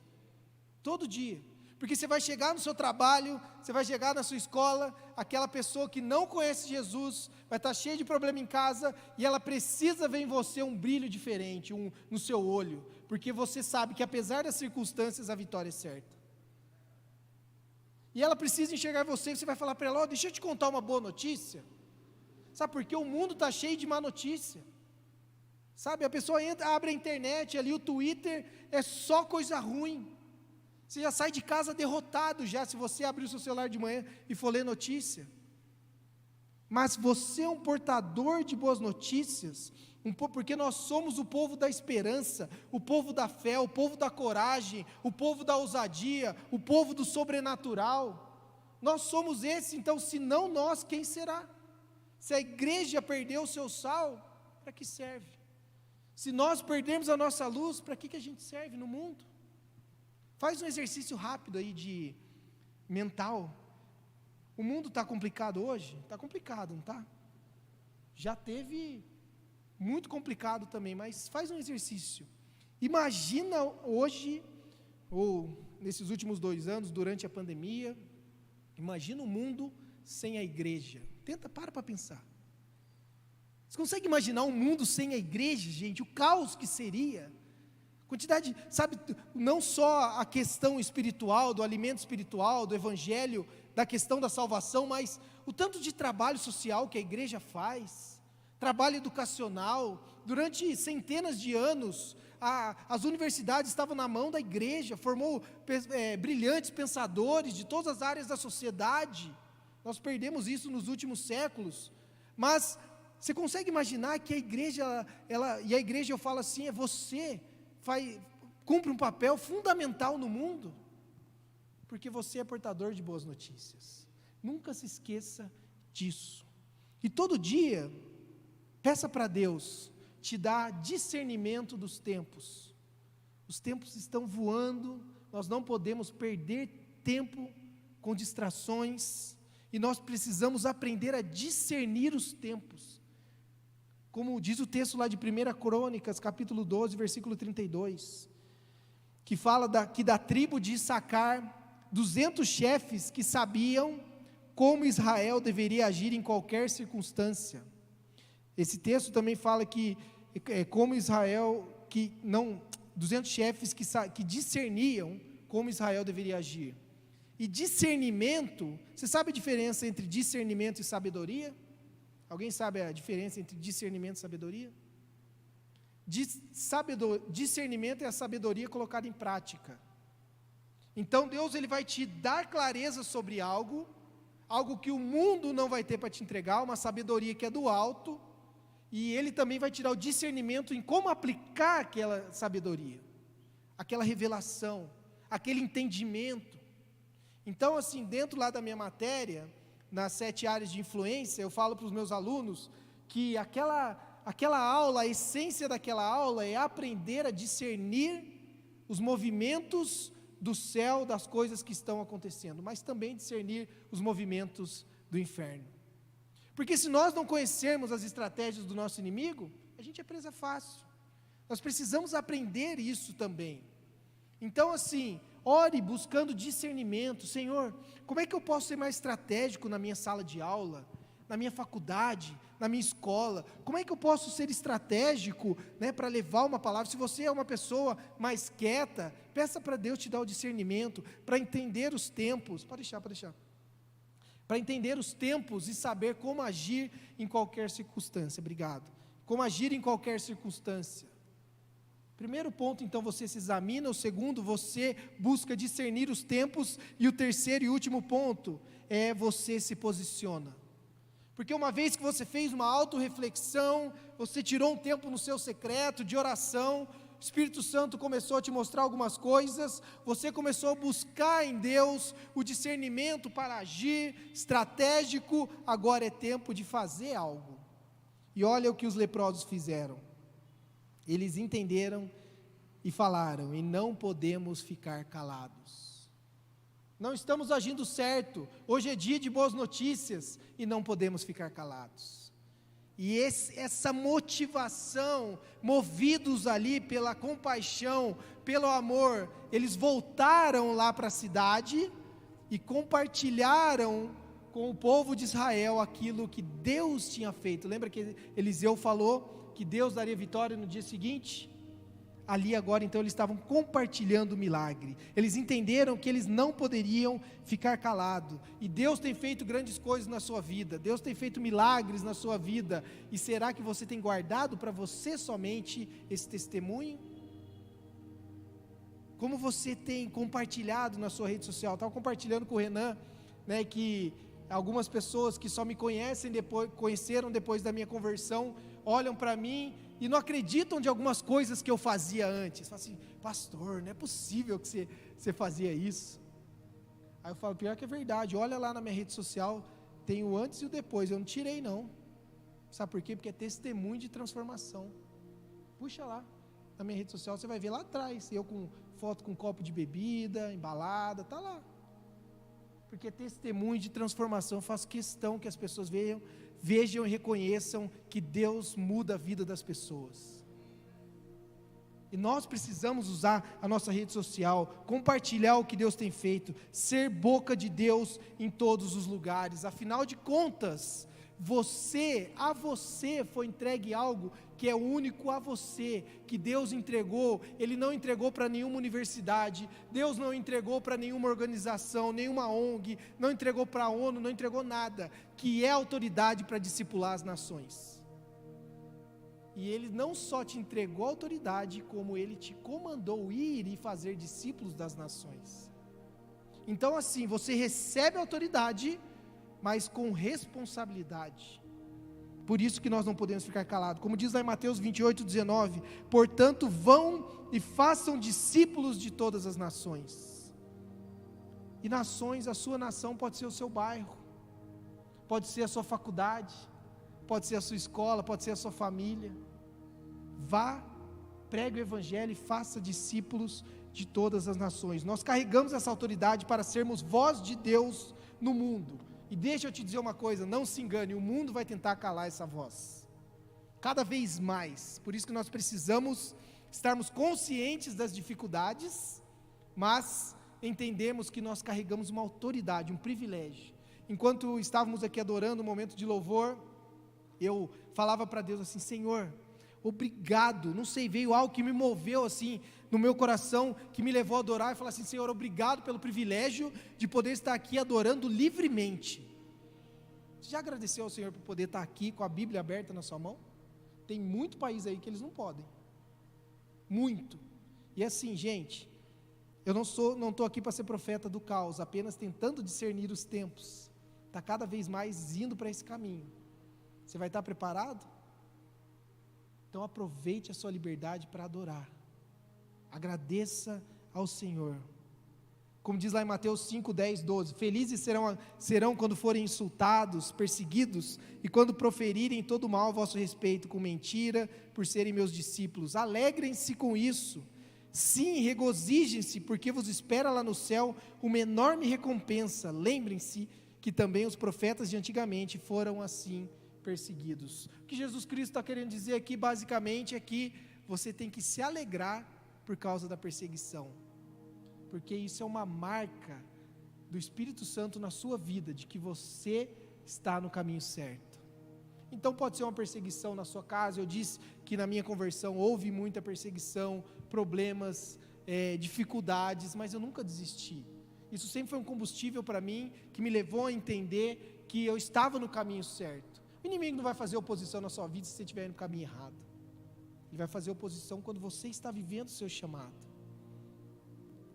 Todo dia. Porque você vai chegar no seu trabalho, você vai chegar na sua escola, aquela pessoa que não conhece Jesus, vai estar cheia de problema em casa, e ela precisa ver em você um brilho diferente, no seu olho, porque você sabe que apesar das circunstâncias, a vitória é certa. E ela precisa enxergar você, e você vai falar para ela, deixa eu te contar uma boa notícia. Sabe, porque o mundo está cheio de má notícia. Sabe, a pessoa abre a internet ali, o Twitter, é só coisa ruim. Você já sai de casa derrotado já, se você abrir o seu celular de manhã e for ler notícia. Mas você é um portador de boas notícias, porque nós somos o povo da esperança, o povo da fé, o povo da coragem, o povo da ousadia, o povo do sobrenatural. Nós somos esse, então se não nós, quem será? Se a igreja perdeu o seu sal, para que serve? Se nós perdermos a nossa luz, para que a gente serve no mundo? Faz um exercício rápido aí de mental. O mundo está complicado hoje? Está complicado, não está? Já teve muito complicado também, mas faz um exercício. Imagina hoje, ou nesses últimos 2 anos, durante a pandemia, imagina o mundo sem a igreja. Para pensar. Você consegue imaginar um mundo sem a igreja, gente? O caos que seria. Quantidade, sabe, não só a questão espiritual, do alimento espiritual, do evangelho, da questão da salvação, mas o tanto de trabalho social que a igreja faz, trabalho educacional. Durante centenas de anos, as universidades estavam na mão da igreja, formou brilhantes pensadores de todas as áreas da sociedade. Nós perdemos isso nos últimos séculos, mas você consegue imaginar que a igreja, e a igreja eu falo assim, você cumpre um papel fundamental no mundo, porque você é portador de boas notícias. Nunca se esqueça disso. E todo dia, peça para Deus te dar discernimento dos tempos. Os tempos estão voando, nós não podemos perder tempo com distrações, e nós precisamos aprender a discernir os tempos. Como diz o texto lá de 1 Crônicas, capítulo 12, versículo 32, que fala que da tribo de Issacar, 200 chefes que sabiam como Israel deveria agir em qualquer circunstância. Esse texto também fala que como Israel, 200 chefes que discerniam como Israel deveria agir. E discernimento, você sabe a diferença entre discernimento e sabedoria? Alguém sabe a diferença entre discernimento e sabedoria? Discernimento é a sabedoria colocada em prática. Então Deus ele vai te dar clareza sobre algo que o mundo não vai ter para te entregar, uma sabedoria que é do alto, e Ele também vai te dar o discernimento em como aplicar aquela sabedoria, aquela revelação, aquele entendimento. Então, assim, dentro lá da minha matéria, nas 7 áreas de influência, eu falo para os meus alunos que aquela aula, a essência daquela aula é aprender a discernir os movimentos do céu, das coisas que estão acontecendo, mas também discernir os movimentos do inferno. Porque se nós não conhecermos as estratégias do nosso inimigo, a gente é presa fácil. Nós precisamos aprender isso também. Então, assim, ore buscando discernimento. Senhor, como é que eu posso ser mais estratégico na minha sala de aula, na minha faculdade, na minha escola? Como é que eu posso ser estratégico, né, para levar uma palavra? Se você é uma pessoa mais quieta, peça para Deus te dar o discernimento, para entender os tempos. Pode deixar. Para entender os tempos e saber como agir em qualquer circunstância. Obrigado. Como agir em qualquer circunstância. Primeiro ponto, então, você se examina. O segundo, você busca discernir os tempos. E o terceiro e último ponto é você se posiciona. Porque uma vez que você fez uma autorreflexão, você tirou um tempo no seu secreto de oração, o Espírito Santo começou a te mostrar algumas coisas, você começou a buscar em Deus o discernimento para agir, estratégico, agora é tempo de fazer algo. E olha o que os leprosos fizeram. Eles entenderam e falaram: e não podemos ficar calados. Não estamos agindo certo, hoje é dia de boas notícias e não podemos ficar calados. E essa motivação, movidos ali pela compaixão, pelo amor, eles voltaram lá para a cidade e compartilharam com o povo de Israel aquilo que Deus tinha feito. Lembra que Eliseu falou que Deus daria vitória no dia seguinte? Ali agora, então, eles estavam compartilhando o milagre. Eles entenderam que eles não poderiam ficar calados. E Deus tem feito grandes coisas na sua vida. Deus tem feito milagres na sua vida. E será que você tem guardado para você somente esse testemunho? Como você tem compartilhado na sua rede social? Estava compartilhando com o Renan, né, que algumas pessoas que só me conheceram depois da minha conversão, olham para mim e não acreditam de algumas coisas que eu fazia antes. Falam assim: pastor, não é possível que você fazia isso. Aí eu falo: pior que é verdade, olha lá na minha rede social, tem o antes e o depois, eu não tirei não. Sabe por quê? Porque é testemunho de transformação. Puxa lá, na minha rede social, você vai ver lá atrás, eu com foto com copo de bebida, embalada, está lá. Porque é testemunho de transformação. Eu faço questão que as pessoas vejam e reconheçam que Deus muda a vida das pessoas. E nós precisamos usar a nossa rede social, compartilhar o que Deus tem feito, ser boca de Deus em todos os lugares. Afinal de contas, a você foi entregue algo que é único a você, que Deus entregou. Ele não entregou para nenhuma universidade, Deus não entregou para nenhuma organização, nenhuma ONG, não entregou para a ONU, não entregou nada, que é autoridade para discipular as nações. E Ele não só te entregou autoridade, como Ele te comandou ir e fazer discípulos das nações. Então, assim, você recebe autoridade, mas com responsabilidade. Por isso que nós não podemos ficar calados. Como diz lá em Mateus 28:19, portanto vão e façam discípulos de todas as nações. E nações, a sua nação pode ser o seu bairro, pode ser a sua faculdade, pode ser a sua escola, pode ser a sua família. Vá, pregue o evangelho e faça discípulos de todas as nações. Nós carregamos essa autoridade para sermos voz de Deus no mundo. E deixa eu te dizer uma coisa, não se engane, o mundo vai tentar calar essa voz, cada vez mais. Por isso que nós precisamos estarmos conscientes das dificuldades, mas entendemos que nós carregamos uma autoridade, um privilégio. Enquanto estávamos aqui adorando, um momento de louvor, eu falava para Deus assim: Senhor, obrigado. Não sei, veio algo que me moveu assim no meu coração, que me levou a adorar e falar assim: Senhor, obrigado pelo privilégio de poder estar aqui adorando livremente. Você já agradeceu ao Senhor por poder estar aqui com a Bíblia aberta na sua mão? Tem muito país aí que eles não podem, muito. E assim, gente, eu não estou aqui para ser profeta do caos, apenas tentando discernir os tempos. Está cada vez mais indo para esse caminho. Você vai estar preparado? Então aproveite a sua liberdade para adorar. Agradeça ao Senhor. Como diz lá em Mateus 5, 10, 12, felizes serão quando forem insultados, perseguidos, e quando proferirem todo mal a vosso respeito com mentira, por serem meus discípulos. Alegrem-se com isso. Sim, regozijem-se, porque vos espera lá no céu uma enorme recompensa. Lembrem-se que que também os profetas de antigamente foram assim perseguidos. O que Jesus Cristo está querendo dizer aqui, basicamente, é que você tem que se alegrar por causa da perseguição, porque isso é uma marca do Espírito Santo na sua vida, de que você está no caminho certo. Então pode ser uma perseguição na sua casa. Eu disse que na minha conversão houve muita perseguição, problemas, dificuldades, mas eu nunca desisti. Isso sempre foi um combustível para mim, que me levou a entender que eu estava no caminho certo. O inimigo não vai fazer oposição na sua vida se você estiver no caminho errado. Ele vai fazer oposição quando você está vivendo o seu chamado.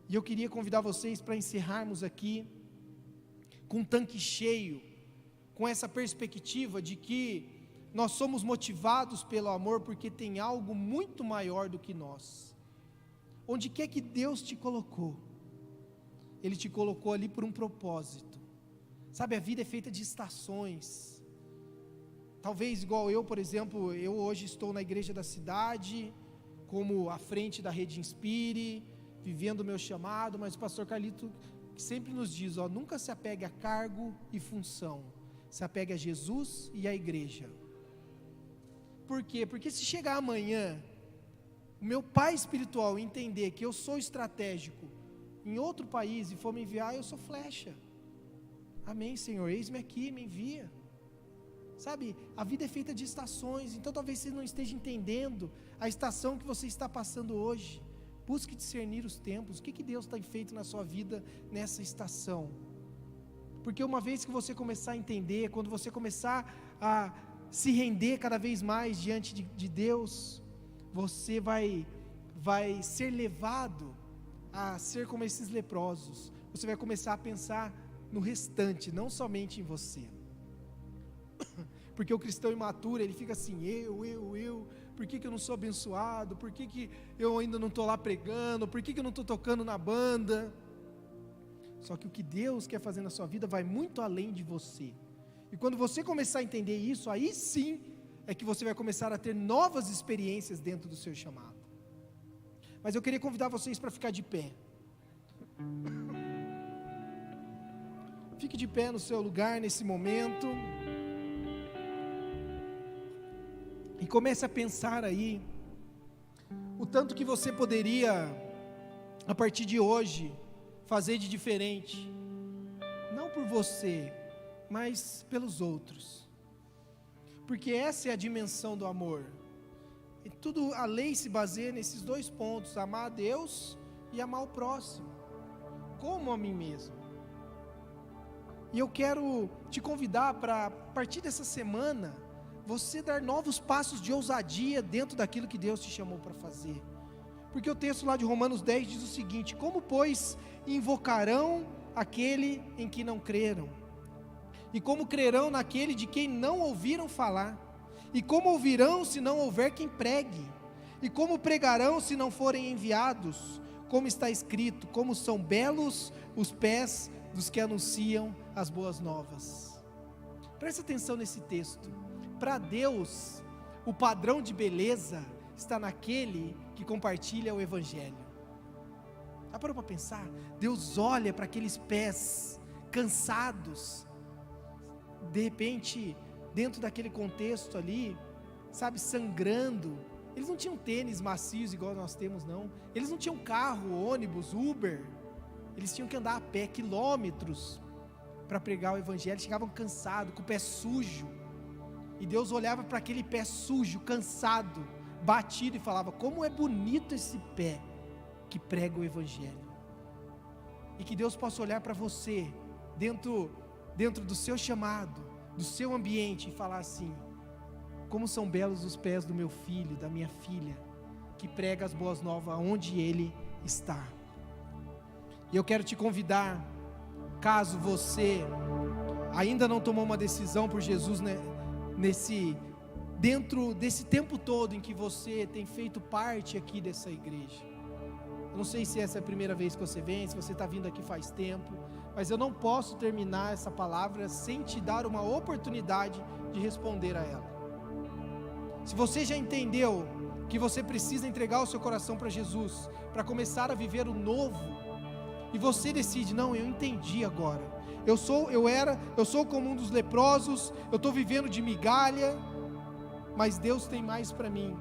E eu queria convidar vocês para encerrarmos aqui com um tanque cheio, com essa perspectiva de que nós somos motivados pelo amor porque tem algo muito maior do que nós. Onde quer que Deus te colocou, Ele te colocou ali por um propósito. Sabe, a vida é feita de estações. Talvez igual eu, por exemplo, eu hoje estou na igreja da cidade, como à frente da Rede Inspire, vivendo o meu chamado, mas o pastor Carlito sempre nos diz, nunca se apegue a cargo e função, se apegue a Jesus e a igreja. Por quê? Porque se chegar amanhã, o meu pai espiritual entender que eu sou estratégico em outro país e for me enviar, eu sou flecha. Amém, Senhor, eis-me aqui, me envia. Sabe, a vida é feita de estações, então talvez você não esteja entendendo a estação que você está passando hoje. Busque discernir os tempos, o que Deus tem feito na sua vida nessa estação. Porque uma vez que você começar a entender, quando você começar a se render cada vez mais diante de Deus, você vai ser levado a ser como esses leprosos. Você vai começar a pensar no restante, não somente em você. Porque o cristão imaturo, ele fica assim, eu, por que eu não sou abençoado? Por que eu ainda não estou lá pregando? Por que eu não estou tocando na banda? Só que o que Deus quer fazer na sua vida vai muito além de você. E quando você começar a entender isso, aí sim é que você vai começar a ter novas experiências dentro do seu chamado. Mas eu queria convidar vocês para ficar de pé. Fique de pé no seu lugar nesse momento. E comece a pensar aí o tanto que você poderia, a partir de hoje, fazer de diferente. Não por você, mas pelos outros. Porque essa é a dimensão do amor. E tudo, a lei se baseia nesses dois pontos: amar a Deus e amar o próximo, como a mim mesmo. E eu quero te convidar para, a partir dessa semana, você dar novos passos de ousadia dentro daquilo que Deus te chamou para fazer. Porque o texto lá de Romanos 10 diz o seguinte: como, pois, invocarão aquele em que não creram? E como crerão naquele de quem não ouviram falar? E como ouvirão se não houver quem pregue? E como pregarão se não forem enviados? Como está escrito, como são belos os pés dos que anunciam as boas novas. Preste atenção nesse texto. Para Deus, o padrão de beleza está naquele que compartilha o Evangelho. Já parou para pensar? Deus olha para aqueles pés cansados, de repente, dentro daquele contexto ali, sabe, sangrando. Eles não tinham tênis macios igual nós temos, não. Eles não tinham carro, ônibus, Uber. Eles tinham que andar a pé quilômetros para pregar o Evangelho. Chegavam cansados, com o pé sujo. E Deus olhava para aquele pé sujo, cansado, batido, e falava: como é bonito esse pé que prega o Evangelho. E que Deus possa olhar para você, dentro do seu chamado, do seu ambiente, e falar assim: como são belos os pés do meu filho, da minha filha, que prega as boas novas onde ele está. E eu quero te convidar, caso você ainda não tomou uma decisão por Jesus, né, dentro desse tempo todo em que você tem feito parte aqui dessa igreja. Eu não sei se essa é a primeira vez que você vem, se você está vindo aqui faz tempo, mas eu não posso terminar essa palavra sem te dar uma oportunidade de responder a ela. Se você já entendeu que você precisa entregar o seu coração para Jesus, para começar a viver o novo, e você decide, não, eu entendi agora, eu sou como um dos leprosos, eu estou vivendo de migalha, mas Deus tem mais para mim.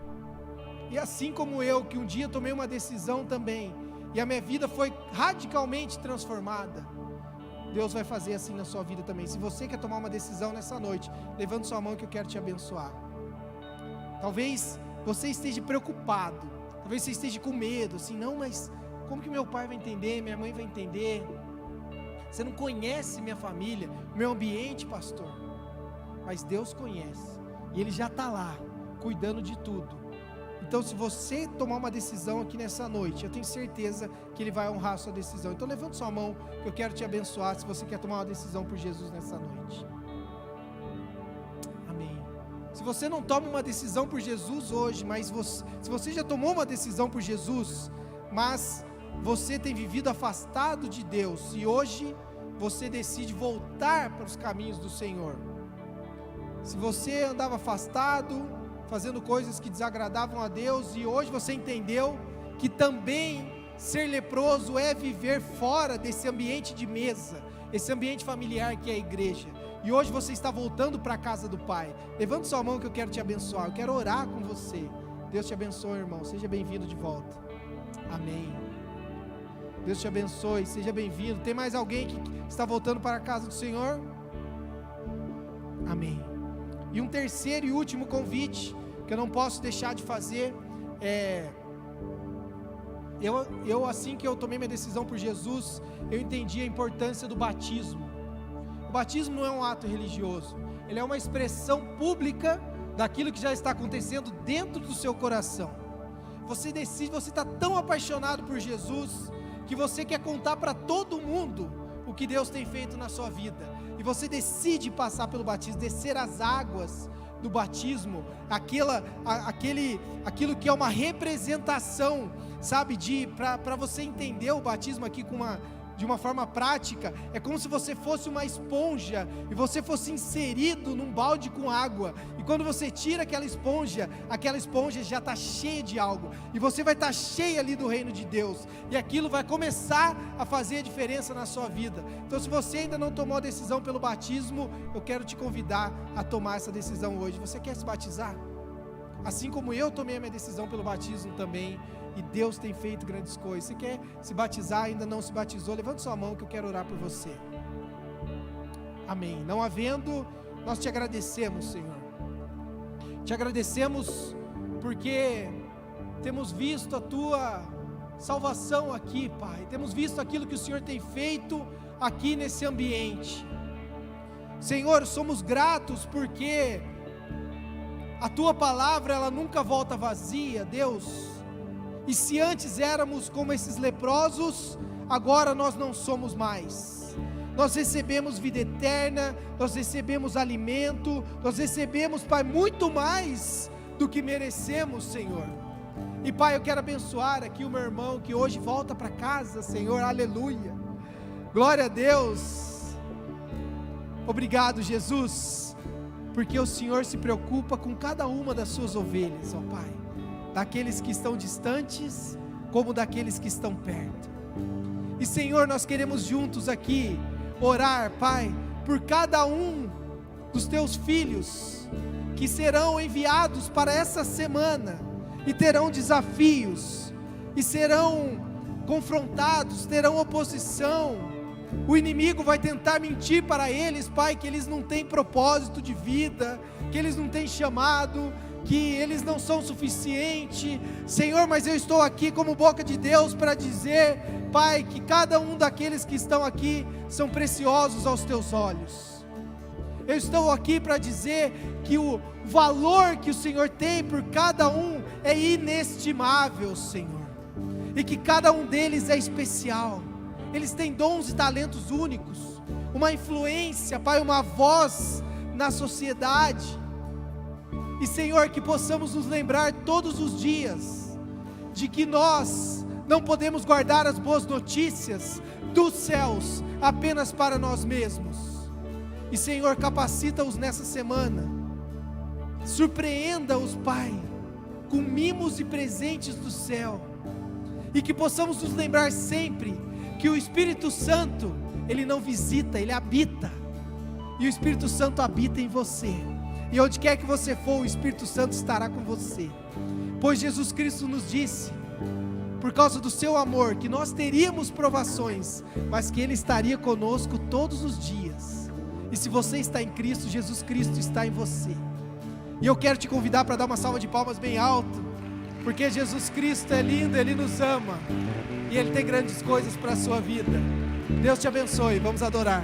E assim como eu, que um dia tomei uma decisão também, e a minha vida foi radicalmente transformada, Deus vai fazer assim na sua vida também. Se você quer tomar uma decisão nessa noite, levante sua mão que eu quero te abençoar. Talvez você esteja preocupado, talvez você esteja com medo, assim, não, mas como que meu pai vai entender, minha mãe vai entender? Você não conhece minha família, meu ambiente, pastor. Mas Deus conhece, e Ele já está lá, cuidando de tudo. Então, se você tomar uma decisão aqui nessa noite, eu tenho certeza que Ele vai honrar a sua decisão. Então, levante sua mão, que eu quero te abençoar, se você quer tomar uma decisão por Jesus nessa noite. Amém. Se você não toma uma decisão por Jesus hoje, mas se você já tomou uma decisão por Jesus, mas você tem vivido afastado de Deus, e hoje você decide voltar para os caminhos do Senhor. Se você andava afastado, fazendo coisas que desagradavam a Deus, e hoje você entendeu que também ser leproso é viver fora desse ambiente de mesa, esse ambiente familiar que é a igreja, e hoje você está voltando para a casa do Pai, levante sua mão que eu quero te abençoar, eu quero orar com você. Deus te abençoe, irmão, seja bem-vindo de volta. Amém. Deus te abençoe, seja bem-vindo. Tem mais alguém que está voltando para a casa do Senhor? Amém. E um terceiro e último convite que eu não posso deixar de fazer eu assim que eu tomei minha decisão por Jesus, eu entendi a importância do batismo. O batismo não é um ato religioso, ele é uma expressão pública daquilo que já está acontecendo dentro do seu coração. Você decide, você está tão apaixonado por Jesus, que você quer contar para todo mundo o que Deus tem feito na sua vida, e você decide passar pelo batismo, descer as águas do batismo, aquilo que é uma representação, sabe, para você entender o batismo aqui de uma forma prática, é como se você fosse uma esponja, e você fosse inserido num balde com água, e quando você tira aquela esponja já está cheia de algo, e você vai estar cheio ali do reino de Deus, e aquilo vai começar a fazer a diferença na sua vida. Então, se você ainda não tomou a decisão pelo batismo, eu quero te convidar a tomar essa decisão hoje. Você quer se batizar? Assim como eu tomei a minha decisão pelo batismo também, e Deus tem feito grandes coisas. Você quer se batizar, ainda não se batizou? Levante sua mão que eu quero orar por você. Amém. Não havendo, nós te agradecemos, Senhor. Te agradecemos porque temos visto a Tua salvação aqui, Pai. Temos visto aquilo que o Senhor tem feito aqui nesse ambiente. Senhor, somos gratos porque a Tua palavra, ela nunca volta vazia, Deus. E se antes éramos como esses leprosos, agora nós não somos mais. Nós recebemos vida eterna, nós recebemos alimento, nós recebemos, Pai, muito mais do que merecemos, Senhor. E Pai, eu quero abençoar aqui o meu irmão que hoje volta para casa, Senhor, aleluia. Glória a Deus. Obrigado, Jesus, porque o Senhor se preocupa com cada uma das suas ovelhas, ó Pai, daqueles que estão distantes, como daqueles que estão perto. E Senhor, nós queremos juntos aqui orar, Pai, por cada um dos Teus filhos, que serão enviados para essa semana, e terão desafios, e serão confrontados, terão oposição. O inimigo vai tentar mentir para eles, Pai, que eles não têm propósito de vida, que eles não têm chamado, que eles não são suficientes, Senhor, mas eu estou aqui como boca de Deus para dizer, Pai, que cada um daqueles que estão aqui são preciosos aos Teus olhos. Eu estou aqui para dizer que o valor que o Senhor tem por cada um é inestimável, Senhor, e que cada um deles é especial. Eles têm dons e talentos únicos, uma influência, Pai, uma voz na sociedade. E Senhor, que possamos nos lembrar todos os dias de que nós não podemos guardar as boas notícias dos céus apenas para nós mesmos. E Senhor, capacita-os nessa semana, surpreenda-os, Pai, com mimos e presentes do céu, e que possamos nos lembrar sempre que o Espírito Santo, ele não visita, ele habita. E o Espírito Santo habita em você. E onde quer que você for, o Espírito Santo estará com você. Pois Jesus Cristo nos disse, por causa do seu amor, que nós teríamos provações, mas que Ele estaria conosco todos os dias. E se você está em Cristo, Jesus Cristo está em você. E eu quero te convidar para dar uma salva de palmas bem alto, porque Jesus Cristo é lindo, Ele nos ama, e Ele tem grandes coisas para a sua vida. Deus te abençoe, vamos adorar.